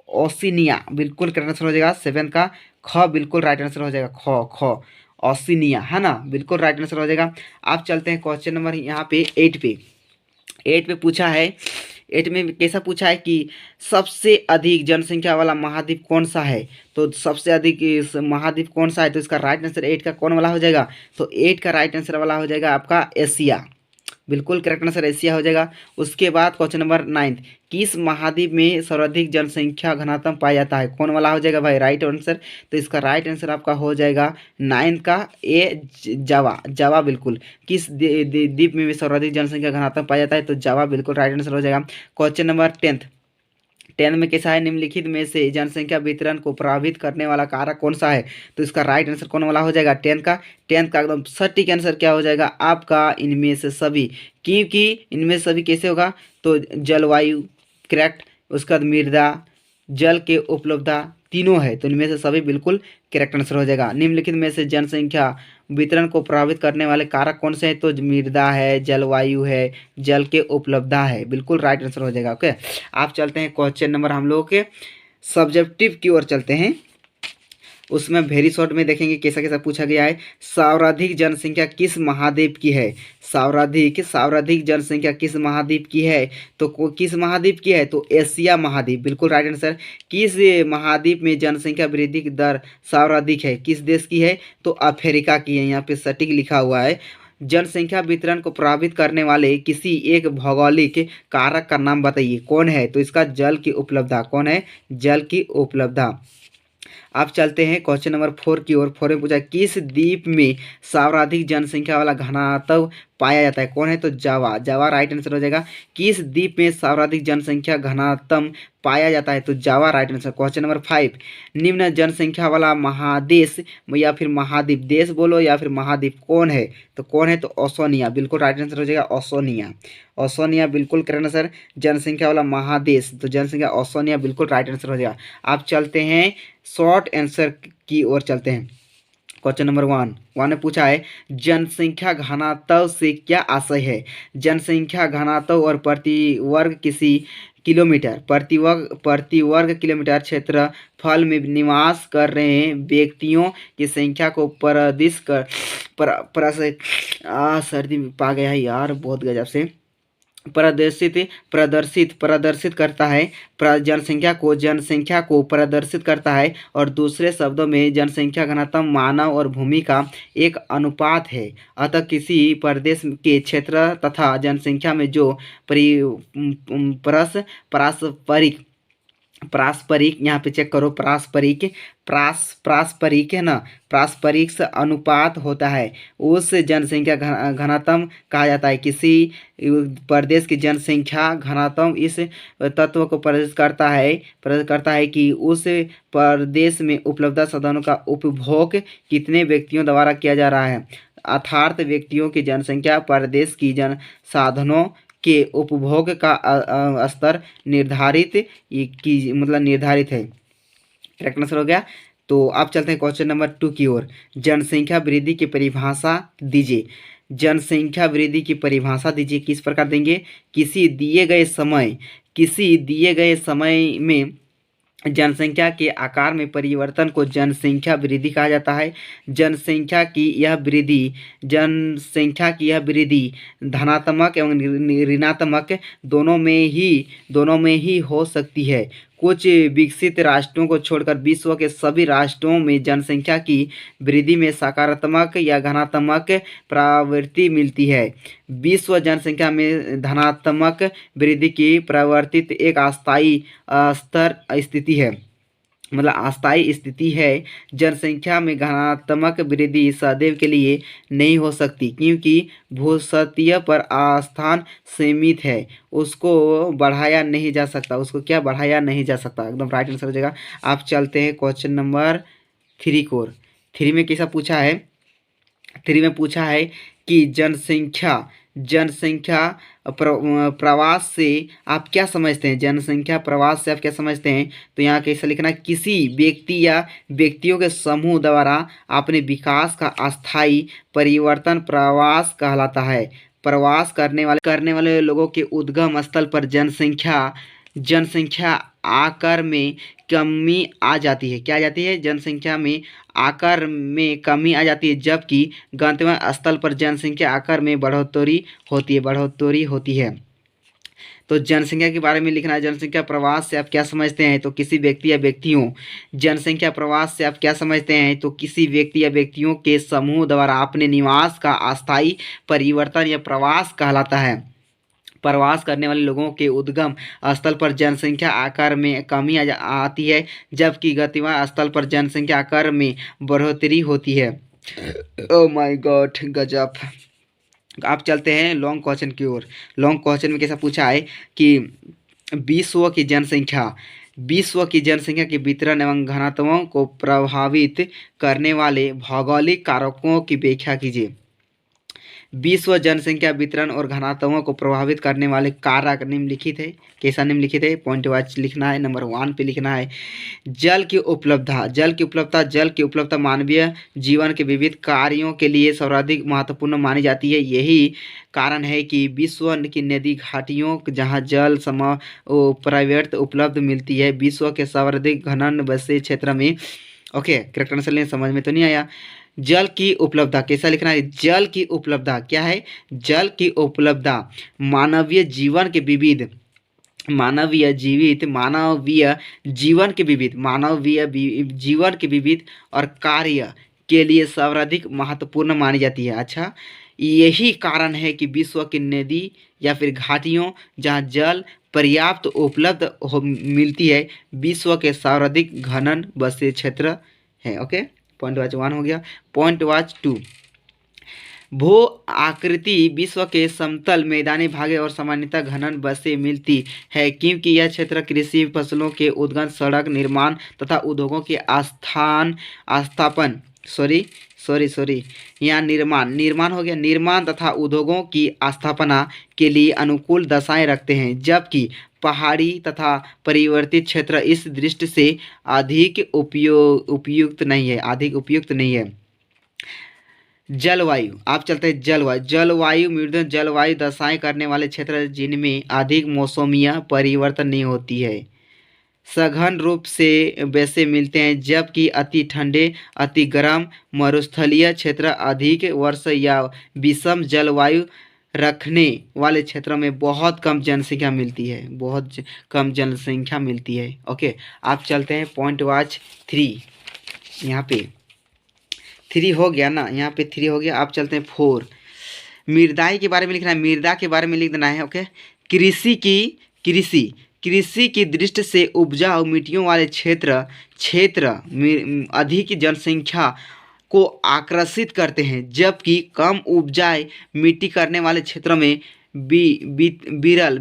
ओशिनिया, बिल्कुल करेक्ट आंसर हो जाएगा। 7 का ख बिल्कुल राइट आंसर हो जाएगा, ख ओशिनिया, है ना, बिल्कुल राइट आंसर हो जाएगा। आप चलते हैं क्वेश्चन नंबर यहाँ पे 8 पे पूछा है। 8 में कैसा पूछा है कि सबसे अधिक जनसंख्या वाला महाद्वीप कौन सा है? तो सबसे अधिक महाद्वीप कौन सा है? तो इसका राइट आंसर 8 का कौन वाला हो जाएगा? तो 8 का राइट आंसर वाला हो जाएगा आपका एशिया, बिल्कुल करेक्ट आंसर एशिया हो जाएगा। उसके बाद क्वेश्चन नंबर 9, किस महाद्वीप में सर्वाधिक जनसंख्या घनत्व पाया जाता है? कौन वाला हो जाएगा भाई? Right answer. तो इसका राइट आंसर आपका हो जाएगा 9 का ए, जावा, बिल्कुल। किस द्वीप में सर्वाधिक जनसंख्या घनत्व पाया जाता है? तो जावा, बिल्कुल राइट आंसर हो जाएगा। क्वेश्चन नंबर 10 में कैसा है? निम्नलिखित में से जनसंख्या वितरण को प्रभावित करने वाला कारक कौन सा है? तो इसका राइट आंसर कौन वाला हो जाएगा? 10 का एकदम सटीक आंसर क्या हो जाएगा आपका? इनमें से सभी, क्योंकि इनमें से सभी कैसे होगा? तो जलवायु करेक्ट, उसके बाद मृदा, जल के उपलब्धता तीनों है, तो इनमें से सभी बिल्कुल करेक्ट आंसर हो जाएगा। निम्नलिखित में से जनसंख्या वितरण को प्रभावित करने वाले कारक कौन से हैं? तो मृदा है, जलवायु है, जल के उपलब्धता है, बिल्कुल राइट आंसर हो जाएगा। ओके, आप चलते हैं क्वेश्चन नंबर हम लोग के सब्जेक्टिव की ओर चलते हैं। उसमें वेरी शॉर्ट में देखेंगे कैसा कैसा पूछा गया है। सर्वाधिक जनसंख्या किस महाद्वीप की है? सर्वाधिक जनसंख्या किस महाद्वीप की है? तो किस महाद्वीप की है? तो एशिया महाद्वीप, बिल्कुल राइट आंसर। किस महाद्वीप में जनसंख्या वृद्धि की दर सर्वाधिक है? किस देश की है? तो अफ्रीका की है, यहाँ पे सटीक लिखा हुआ है। जनसंख्या वितरण को प्रभावित करने वाले किसी एक भौगोलिक कारक का नाम बताइए, कौन है? तो इसका जल की उपलब्धता, कौन है? जल की उपलब्धता। आप चलते हैं क्वेश्चन नंबर 4 की ओर। 4 में पूछा किस द्वीप में सर्वाधिक जनसंख्या वाला घनत्व पाया जाता है। कौन है? तो जावा। जावा राइट आंसर हो जाएगा। किस द्वीप में सर्वाधिक जनसंख्या घनत्व पाया जाता है? तो Java right answer. Question number 5, निम्न जनसंख्या वाला महादेश या फिर महाद्वीप, देश बोलो या फिर महाद्वीप, कौन है? तो कौन है? तो ओशनिया, बिल्कुल राइट आंसर हो जाएगा ओशनिया। ओशनिया बिल्कुल करेक्ट आंसर। जनसंख्या वाला महादेश, तो जनसंख्या ओशनिया बिल्कुल राइट आंसर हो जाएगा। आप चलते हैं शॉर्ट आंसर की ओर चलते हैं। क्वेश्चन नंबर 1 ने पूछा है जनसंख्या घनत्व से क्या आशय है? जनसंख्या घनत्व और प्रति वर्ग किसी किलोमीटर प्रति वर्ग किलोमीटर क्षेत्रफल में निवास कर रहे व्यक्तियों की संख्या को प्रदिश कर सर्दी में पा गया है यार, बहुत गजब से प्रदर्शित करता है। जनसंख्या को प्रदर्शित करता है, और दूसरे शब्दों में जनसंख्या घनत्व मानव और भूमि का एक अनुपात है। अतः किसी प्रदेश के क्षेत्र तथा जनसंख्या में जो पारस्परिक यहाँ पे चेक करो, पारस्परिक है ना, पारस्परिक से अनुपात होता है, उस जनसंख्या घनत्व कहा जाता है। किसी प्रदेश की जनसंख्या घनत्व इस तत्व को प्रदर्शित करता है कि उस प्रदेश में उपलब्ध साधनों का उपभोग कितने व्यक्तियों द्वारा किया जा रहा है। अर्थात व्यक्तियों की जनसंख्या प्रदेश की जन साधनों के उपभोग का स्तर निर्धारित है। करेक्ट आंसर हो गया। तो आप चलते हैं क्वेश्चन नंबर 2 की ओर। जनसंख्या वृद्धि की परिभाषा दीजिए। जनसंख्या वृद्धि की परिभाषा दीजिए, किस प्रकार देंगे? किसी दिए गए समय में जनसंख्या के आकार में परिवर्तन को जनसंख्या वृद्धि कहा जाता है। जनसंख्या की यह वृद्धि धनात्मक एवं ऋणात्मक दोनों में ही हो सकती है। कुछ विकसित राष्ट्रों को छोड़कर विश्व के सभी राष्ट्रों में जनसंख्या की वृद्धि में सकारात्मक या धनात्मक प्रवृत्ति मिलती है। विश्व जनसंख्या में धनात्मक वृद्धि की प्रवर्तित एक अस्थायी स्थिति है। जनसंख्या में घनात्मक वृद्धि सदैव के लिए नहीं हो सकती, क्योंकि भूसतह पर स्थान सीमित है, उसको बढ़ाया नहीं जा सकता। एकदम राइट आंसर हो जाएगा। आप चलते हैं क्वेश्चन नंबर 3 को। 3 में कैसा पूछा है? 3 में पूछा है कि जनसंख्या प्रवास से आप क्या समझते हैं? जनसंख्या प्रवास से आप क्या समझते हैं? तो यहाँ कैसे लिखना है? किसी व्यक्ति या व्यक्तियों के समूह द्वारा अपने विकास का अस्थायी परिवर्तन प्रवास कहलाता है। प्रवास करने वाले लोगों के उद्गम स्थल पर जनसंख्या आकार में कमी आ जाती है। क्या आ जाती है? जनसंख्या में आकार में कमी आ जाती है, जबकि गंतव्य स्थल पर जनसंख्या आकार में बढ़ोतरी होती है। तो जनसंख्या के बारे में लिखना है। जनसंख्या प्रवास से आप क्या समझते हैं? तो किसी व्यक्ति या व्यक्तियों जनसंख्या प्रवास से आप क्या समझते हैं? तो किसी व्यक्ति या व्यक्तियों के समूह द्वारा अपने निवास का अस्थायी परिवर्तन या प्रवास कहलाता है। प्रवास करने वाले लोगों के उद्गम स्थल पर जनसंख्या आकार में कमी आती है, जबकि गंतव्य स्थल पर जनसंख्या आकार में बढ़ोतरी होती है। ओह माय गॉड, गजब। आप चलते हैं लॉन्ग क्वेश्चन की ओर। लॉन्ग क्वेश्चन में कैसा पूछा है कि विश्व की जनसंख्या के वितरण एवं घनत्वों को प्रभावित करने वाले भौगोलिक कारकों की व्याख्या कीजिए। विश्व जनसंख्या वितरण और घनत्वों को प्रभावित करने वाले कारक निम्नलिखित है। कैसा निम्नलिखित है? पॉइंट वाइज लिखना है। नंबर 1 पे लिखना है जल की उपलब्धता मानवीय जीवन के विविध कार्यों के लिए सर्वाधिक महत्वपूर्ण मानी जाती है। यही कारण है कि विश्व की नदी घाटियों जहाँ जल पर्याप्त उपलब्ध मिलती है, विश्व के सर्वाधिक घनन बसे क्षेत्र में। ओके, करेक्ट आंसर लें। समझ में तो नहीं आया? जल की उपलब्धता कैसा लिखना है? जल की उपलब्धता क्या है? जल की उपलब्धता मानवीय जीवन के विविध और कार्य के लिए सर्वाधिक महत्वपूर्ण मानी जाती है। अच्छा, यही कारण है कि विश्व की नदी या फिर घाटियों जहाँ जल पर्याप्त उपलब्ध मिलती है, विश्व के सर्वाधिक घनन बसे क्षेत्र है। ओके, पॉइंट वाच 1 हो गया। पॉइंट वाच 2, भू आकृति विश्व के समतल मैदानी भागे और सामान्यतः घनन बसें मिलती है, क्योंकि यह क्षेत्र कृषि, फसलों के उद्गम, सड़क निर्माण तथा उद्योगों के स्थापन यहाँ निर्माण हो गया, निर्माण तथा उद्योगों की स्थापना के लिए अनुकूल दशाएं रखते हैं, जबकि पहाड़ी तथा परिवर्तित क्षेत्र इस दृष्टि से अधिक उपयुक्त नहीं है। जलवायु, आप चलते हैं जलवायु मृदु जलवायु दशाएं करने वाले क्षेत्र जिनमें अधिक मौसमीय परिवर्तन नहीं होती है, सघन रूप से वैसे मिलते हैं, जबकि अति ठंडे, अति गर्म मरुस्थलीय क्षेत्र, अधिक वर्षा या विषम जलवायु रखने वाले क्षेत्रों में बहुत कम जनसंख्या मिलती है। ओके, आप चलते हैं पॉइंट वाच 3। यहाँ पे 3 हो गया ना, यहाँ पे 3 हो गया। आप चलते हैं 4। मृदाई के बारे में लिखना है, मृदा के बारे में लिख देना है। ओके, कृषि की दृष्टि से उपजाऊ मिट्टियों वाले क्षेत्र अधिक जनसंख्या को आकर्षित करते हैं, जबकि कम उपजाऊ मिट्टी करने वाले क्षेत्रों में विरल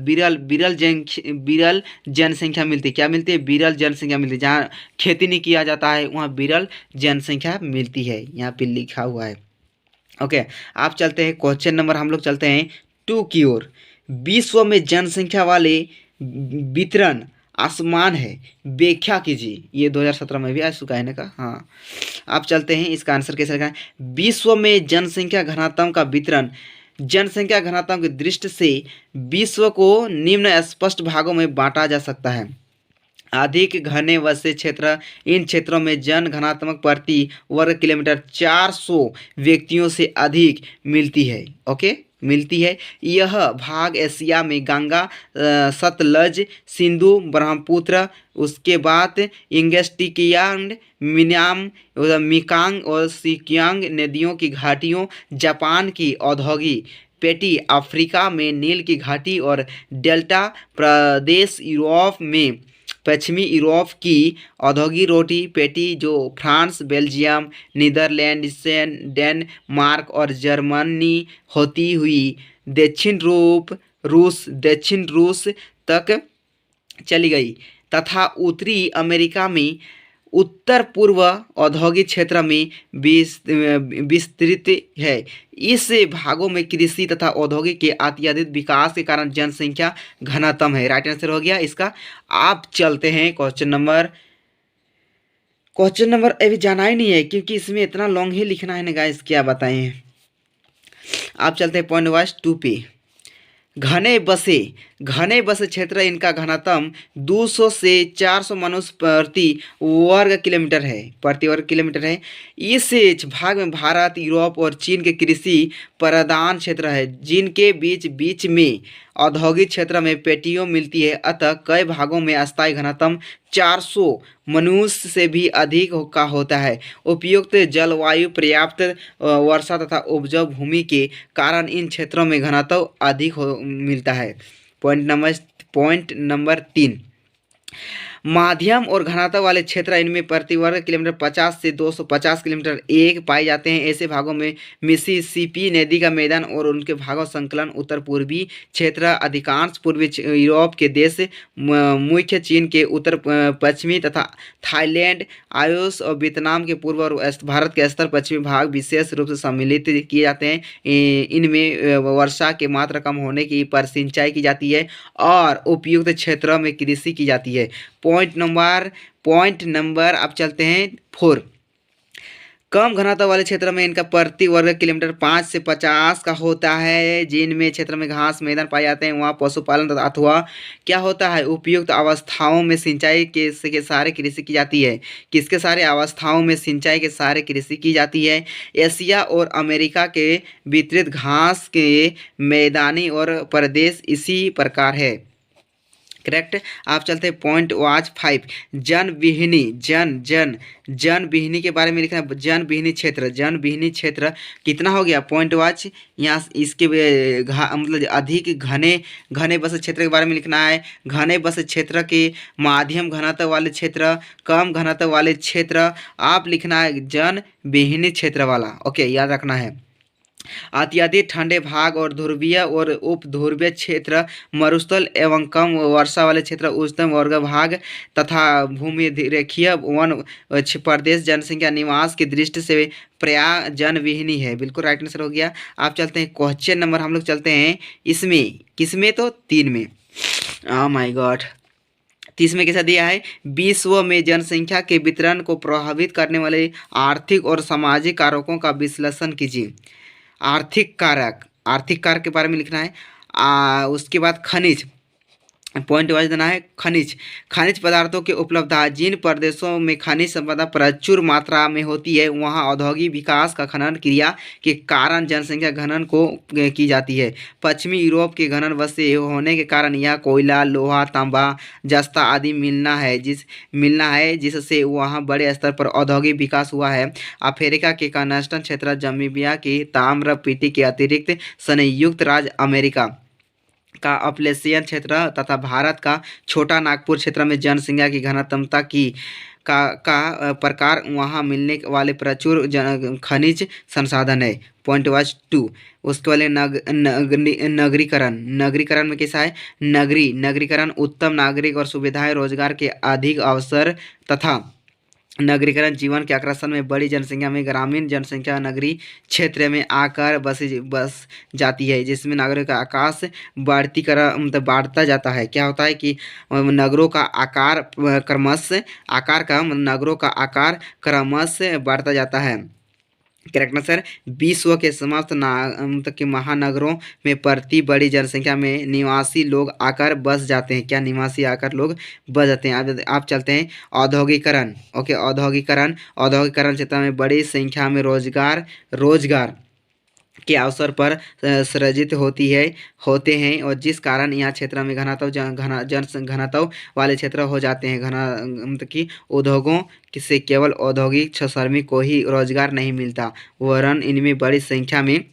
जनसंख्या मिलती है। क्या मिलती है? विरल जनसंख्या मिलती है। जहाँ खेती नहीं किया जाता है वहाँ विरल जनसंख्या मिलती है, यहाँ पे लिखा हुआ है। ओके, आप चलते हैं क्वेश्चन नंबर, हम लोग चलते हैं 2 की ओर। विश्व में जनसंख्या वाले वितरण आसमान है, व्याख्या कीजिए। ये 2017 में भी आ चुका है ना का। हाँ, आप चलते हैं, इसका आंसर कैसे लिखा है? विश्व में जनसंख्या घनत्व का वितरण जनसंख्या घनत्व की दृष्टि से विश्व को निम्न स्पष्ट भागों में बांटा जा सकता है। अधिक घने वसे क्षेत्र, इन क्षेत्रों में जन घनात्मक प्रति वर्ग किलोमीटर 400 व्यक्तियों से अधिक मिलती है। ओके, मिलती है। यह भाग एशिया में गंगा, सतलज, सिंधु, ब्रह्मपुत्र, उसके बाद इंगस्टिकियांग, मिकांग और सिकियांग नदियों की घाटियों, जापान की औद्योगिक पेटी, अफ्रीका में नील की घाटी और डेल्टा प्रदेश, यूरोप में पश्चिमी यूरोप की औद्योगिक रोटी पेटी, जो फ्रांस, बेल्जियम, नीदरलैंड, डेनमार्क और जर्मनी होती हुई दक्षिण रूस तक चली गई, तथा उत्तरी अमेरिका में उत्तर पूर्व औद्योगिक क्षेत्र में विस्तृत है। इस भागों में कृषि तथा औद्योगिक के अत्यधिक विकास के कारण जनसंख्या घनत्व है। राइट आंसर हो गया इसका। आप चलते हैं क्वेश्चन नंबर अभी जाना ही नहीं है, क्योंकि इसमें इतना लॉन्ग ही लिखना है ना गाइस, क्या बताएं। आप चलते हैं पॉइंट वाइज 2 पे। घने बसे क्षेत्र, इनका घनत्व 200 से 400 मनुष्य प्रति वर्ग किलोमीटर है। इस भाग में भारत, यूरोप और चीन के कृषि प्रधान क्षेत्र है, जिनके बीच में औद्योगिक क्षेत्र में पेटियों मिलती है। अतः कई भागों में अस्थायी घनत्व 400 मनुष्य से भी अधिक का होता है। उपयुक्त जलवायु, पर्याप्त वर्षा तथा उपजाऊ भूमि के कारण इन क्षेत्रों में घनत्व अधिक मिलता है। Point number 3। माध्यम और घनत्व वाले क्षेत्र, इनमें प्रति वर्ग किलोमीटर 50 से 250 किलोमीटर एक पाए जाते हैं। ऐसे भागों में मिसिसिपी नदी का मैदान और उनके भागों संकलन, उत्तर पूर्वी क्षेत्र, अधिकांश पूर्वी यूरोप के देश, मुख्य चीन के उत्तर पश्चिमी तथा थाईलैंड, लाओस और वियतनाम के पूर्व और भारत के उत्तर पश्चिमी भाग विशेष रूप से सम्मिलित किए जाते हैं। इनमें वर्षा की मात्रा कम होने की पर सिंचाई की जाती है और उपयुक्त क्षेत्रों में कृषि की जाती है। पॉइंट नंबर आप चलते हैं 4। कम घनत्व वाले क्षेत्र में इनका प्रति वर्ग किलोमीटर 5 से 50 का होता है। जिनमें क्षेत्र में घास मैदान पाए जाते हैं वहाँ पशुपालन अथवा क्या होता है, उपयुक्त अवस्थाओं में सिंचाई के सारे कृषि की जाती है। किसके सारे अवस्थाओं में सिंचाई के सारे कृषि की जाती है? एशिया और अमेरिका के वितरित घास के मैदानी और प्रदेश इसी प्रकार है। करेक्ट। आप चलते हैं पॉइंट वाच 5। जनविहीनी के बारे में लिखना है। जनविहीनी क्षेत्र कितना हो गया? पॉइंट वाच यहाँ इसके मतलब अधिक घने बस क्षेत्र के बारे में लिखना है। घने बस क्षेत्र के माध्यम घनत्व वाले क्षेत्र, कम घनत्व वाले क्षेत्र, आप लिखना है जनविहीनी क्षेत्र वाला। ओके, याद रखना है। अत्यधिक ठंडे भाग और ध्रुवीय और उपध्रुवीय क्षेत्र, मरुस्थल एवं कम वर्षा वाले क्षेत्र, उष्ण वर्ग भाग तथा भूमि रेखीय वन प्रदेश जनसंख्या निवास की दृष्टि से प्राय जनविहीन है। बिल्कुल राइट आंसर हो गया। आप चलते हैं क्वेश्चन नंबर, हम लोग चलते हैं इसमें, किसमें तो 3 में। माय गॉड, 30 में कैसा दिया है, विश्व में जनसंख्या के वितरण को प्रभावित करने वाले आर्थिक और सामाजिक कारकों का विश्लेषण कीजिए। आर्थिक कारक के बारे में लिखना है। उसके बाद खनिज, पॉइंट वाइज देना है। खनिज पदार्थों की उपलब्धता, जिन प्रदेशों में खनिज संपदा प्रचुर मात्रा में होती है वहाँ औद्योगिक विकास का खनन क्रिया के कारण जनसंख्या घनन को की जाती है। पश्चिमी यूरोप के घनन बसे होने के कारण यह कोयला, लोहा, तांबा, जस्ता आदि मिलना है जिससे वहाँ बड़े स्तर पर औद्योगिक विकास हुआ है। अफ्रीका के कॉन्स्टन क्षेत्र, जमीबिया की ताम्र पीटी के अतिरिक्त संयुक्त राज्य अमेरिका का अपलेशियन क्षेत्र तथा भारत का छोटा नागपुर क्षेत्र में जनसंख्या की घनत्वता की प्रकार वहाँ मिलने वाले प्रचुर खनिज संसाधन है। Point wise 2। उसके वाले नगरीकरण में कैसा है, नगरीकरण उत्तम नागरिक और सुविधाएं, रोजगार के अधिक अवसर तथा नगरीकरण जीवन के आकर्षण में बड़ी जनसंख्या में ग्रामीण जनसंख्या नगरीय क्षेत्र में आकर बस जाती है, जिसमें नागरिक का आकाश मतलब बढ़ता जाता है। क्या होता है कि नगरों का आकार क्रमश बढ़ता जाता है। करेक्ट आंसर, विश्व के समस्त मतलब कि महानगरों में प्रति बड़ी जनसंख्या में निवासी लोग आकर बस जाते हैं। क्या निवासी आकर लोग बस जाते हैं। आप चलते हैं औद्योगिकरण। ओके, औद्योगिकरण क्षेत्र में बड़ी संख्या में रोजगार के अवसर पर सृजित होते हैं और जिस कारण यहाँ क्षेत्र में घनत्व वाले क्षेत्र हो जाते हैं। मतलब कि उद्योगों से केवल औद्योगिक श्रमिक को ही रोजगार नहीं मिलता, वरन इनमें बड़ी संख्या में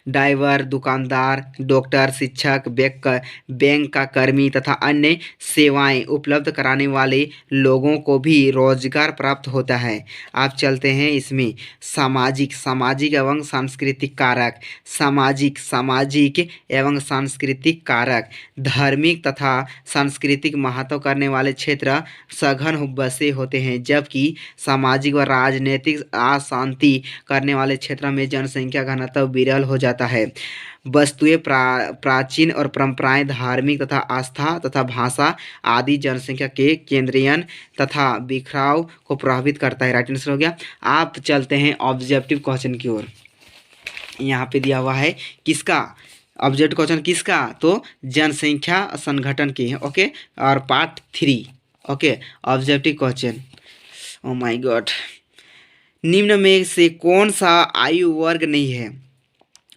ड्राइवर, दुकानदार, डॉक्टर, शिक्षक, बैंक का कर्मी तथा अन्य सेवाएं उपलब्ध कराने वाले लोगों को भी रोजगार प्राप्त होता है। आप चलते हैं इसमें सामाजिक एवं सांस्कृतिक कारक, धार्मिक तथा सांस्कृतिक महत्व करने वाले क्षेत्र सघन बसे होते हैं, जबकि सामाजिक व राजनीतिक अशांति करने वाले क्षेत्र में जनसंख्या घनत्व विरल हो जाता है। वस्तुएं प्राचीन और परंपराएं, धार्मिक तथा आस्था तथा भाषा आदि जनसंख्या के केंद्रीयन तथा बिखराव को प्रभावित करता है। राइट आंसर हो गया। आप चलते हैं ऑब्जेक्टिव क्वेश्चन की ओर। यहाँ पे दिया हुआ है किसका ऑब्जेक्टिव क्वेश्चन, किसका तो जनसंख्या संगठन की है। ओके, और part 3। Okay, objective question. Oh my God, निम्न में से कौन सा आयु वर्ग नहीं है।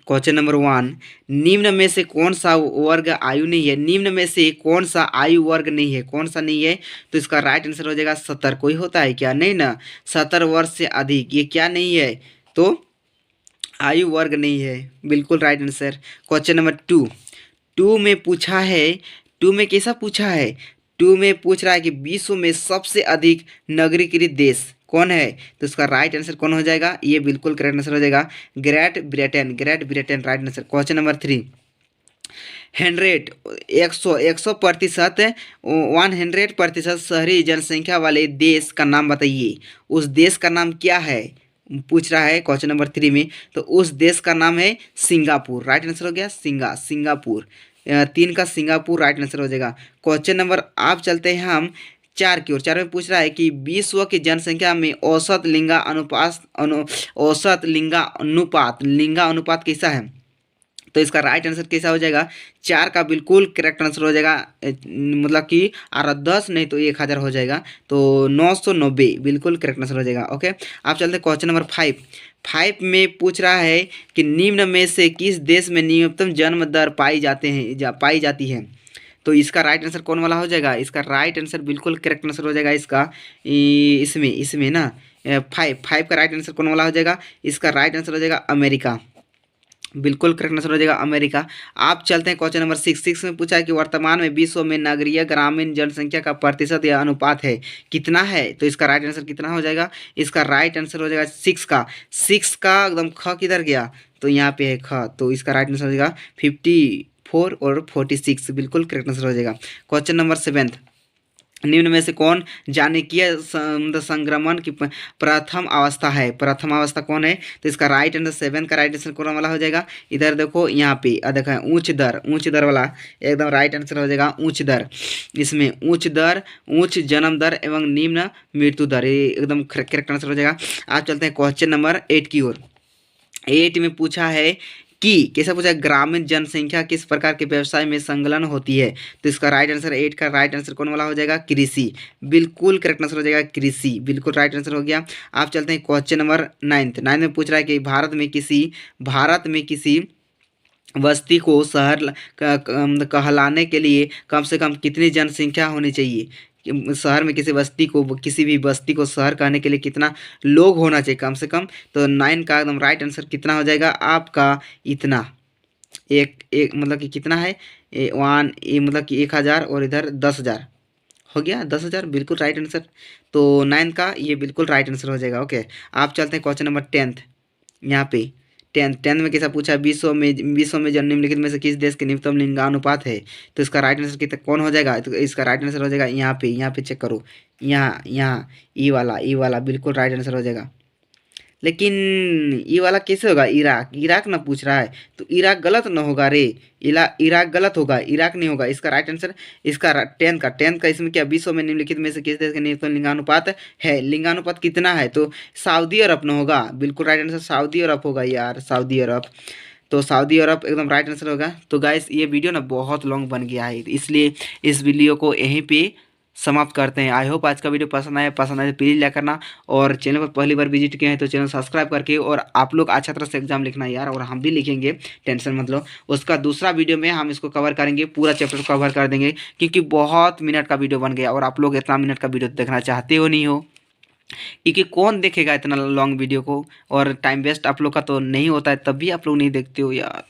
क्वेश्चन नंबर 1, निम्न में से कौन सा वर्ग आयु नहीं है, निम्न में से कौन सा आयु वर्ग नहीं है, कौन सा नहीं है, तो इसका राइट आंसर हो जाएगा 70। कोई होता है क्या, नहीं ना, 70 वर्ष से अधिक, ये क्या नहीं है तो आयु वर्ग नहीं है। बिल्कुल राइट आंसर। क्वेश्चन नंबर 2 में पूछा है, 2 में कैसा पूछा है, 2 में पूछ रहा है कि विश्व में सबसे अधिक नगरीकृत देश कौन है, तो इसका राइट आंसर कौन हो जाएगा, ये बिल्कुल करेक्ट आंसर हो जाएगा great Britain right answer. Question number 3, 100% 100% शहरी जनसंख्या वाले देश का नाम बताइए। उस देश का नाम क्या है पूछ रहा है क्वेश्चन नंबर 3 में, तो उस देश का नाम है सिंगापुर। राइट आंसर हो गया सिंगापुर। 3 का सिंगापुर राइट आंसर हो जाएगा। क्वेश्चन नंबर, आप चलते हैं हम 4 की ओर। 4 में पूछ रहा है कि विश्व की जनसंख्या में औसत लिंगानुपात कैसा है, तो इसका राइट आंसर कैसा हो जाएगा, 4 का बिल्कुल करेक्ट आंसर हो जाएगा, मतलब कि 10 नहीं तो 1000 हो जाएगा, तो 990 बिल्कुल करेक्ट आंसर हो जाएगा। ओके, आप चलते हैं क्वेश्चन नंबर 5 में पूछ रहा है कि निम्न में से किस देश में न्यूनतम जन्म दर पाई जाती है, तो इसका राइट आंसर कौन वाला हो जाएगा, इसका राइट आंसर बिल्कुल करेक्ट आंसर हो जाएगा इसका इसमें ना 5 का राइट आंसर कौन वाला हो जाएगा, इसका राइट आंसर हो जाएगा अमेरिका। बिल्कुल करेक्ट आंसर हो जाएगा अमेरिका। आप चलते हैं क्वेश्चन नंबर 6 में पूछा है कि वर्तमान में विश्व में नगरीय ग्रामीण जनसंख्या का प्रतिशत या अनुपात है कितना है, तो इसका राइट आंसर कितना हो जाएगा, इसका राइट आंसर हो जाएगा 6 का एकदम ख किधर गया, तो यहाँ पे है ख, तो इसका राइट आंसर हो जाएगा 54 और 46, बिल्कुल करेक्ट आंसर हो जाएगा। क्वेश्चन नंबर 7, निम्न में से कौन जानिकीय संक्रमण की प्रथम अवस्था है? प्रथम अवस्था कौन है? तो इसका राइट आंसर 7 का राइट आंसर कौन वाला हो जाएगा? इधर देखो यहाँ पे देखो उच्च दर वाला एकदम राइट आंसर हो जाएगा उच्च दर। इसमें उच्च दर, उच्च जन्म दर एवं निम्न मृत्यु दर, ये एकदम करेक्ट आंसर हो जाएगा। आप चलते हैं क्वेश्चन नंबर 8 की ओर। 8 में पूछा है कि कैसा पूछा है, ग्रामीण जनसंख्या किस प्रकार के व्यवसाय में संलग्न होती है? तो इसका राइट आंसर 8 का राइट आंसर कौन वाला हो जाएगा? कृषि, बिल्कुल करेक्ट आंसर हो जाएगा कृषि, बिल्कुल राइट आंसर हो गया। आप चलते हैं क्वेश्चन नंबर 9 में पूछ रहा है कि भारत में किसी बस्ती को शहर कहलाने के लिए कम से कम कितनी जनसंख्या होनी चाहिए? शहर में किसी भी बस्ती को शहर कहने के लिए कितना लोग होना चाहिए कम से कम? तो 9 का एकदम राइट आंसर कितना हो जाएगा आपका? इतना एक एक मतलब कि कितना है, वन मतलब कि 1000 और इधर 10,000 हो गया, 10,000 बिल्कुल राइट आंसर। तो 9 का ये बिल्कुल राइट आंसर हो जाएगा। ओके, आप चलते हैं क्वेश्चन नंबर 10 यहाँ पे। टेंथ में कैसा पूछा है, विश्व में जो निम्नलिखित में से किस देश के न्यूनतम लिंगानुपात है? तो इसका राइट आंसर कितना कौन हो जाएगा? तो इसका राइट आंसर हो जाएगा यहाँ पे चेक करो, यहाँ ई वाला बिल्कुल राइट आंसर हो जाएगा। लेकिन ये वाला कैसे होगा? इराक ना पूछ रहा है, तो इराक गलत ना होगा रे, इराक गलत होगा, इराक नहीं होगा। इसका राइट आंसर इसका 10 का इसमें क्या, विश्व में निम्नलिखित में से किस देश का न्यूनतम लिंगानुपात है? लिंगानुपात कितना है? तो सऊदी अरब ना होगा, बिल्कुल राइट आंसर सऊदी अरब होगा यार, सऊदी अरब। तो सऊदी अरब एकदम राइट आंसर होगा। तो गाइस ये वीडियो ना बहुत लॉन्ग बन गया है, इसलिए इस वीडियो को यहीं पे समाप्त करते हैं। आई होप आज का वीडियो पसंद आए तो प्लीज़ लाइक करना, और चैनल पर पहली बार विजिट किए हैं तो चैनल सब्सक्राइब करके, और आप लोग अच्छा तरह से एग्जाम लिखना यार, और हम भी लिखेंगे, टेंशन मत लो। उसका दूसरा वीडियो में हम इसको कवर करेंगे, पूरा चैप्टर कवर कर देंगे, क्योंकि बहुत मिनट का वीडियो बन गया और आप लोग इतना मिनट का वीडियो देखना चाहते हो नहीं हो, क्योंकि कौन देखेगा इतना लॉन्ग वीडियो को, और टाइम वेस्ट आप लोग का तो नहीं होता है, तब भी आप लोग नहीं देखते हो यार।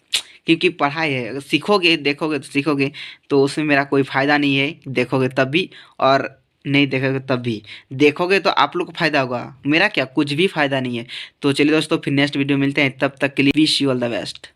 क्योंकि पढ़ाई है, अगर सीखोगे देखोगे तो सीखोगे, तो उसमें मेरा कोई फ़ायदा नहीं है, देखोगे तब भी और नहीं देखोगे तब भी। देखोगे तो आप लोग को फ़ायदा होगा, मेरा क्या कुछ भी फ़ायदा नहीं है। तो चलिए दोस्तों, फिर नेक्स्ट वीडियो मिलते हैं, तब तक के लिए wish you all the best.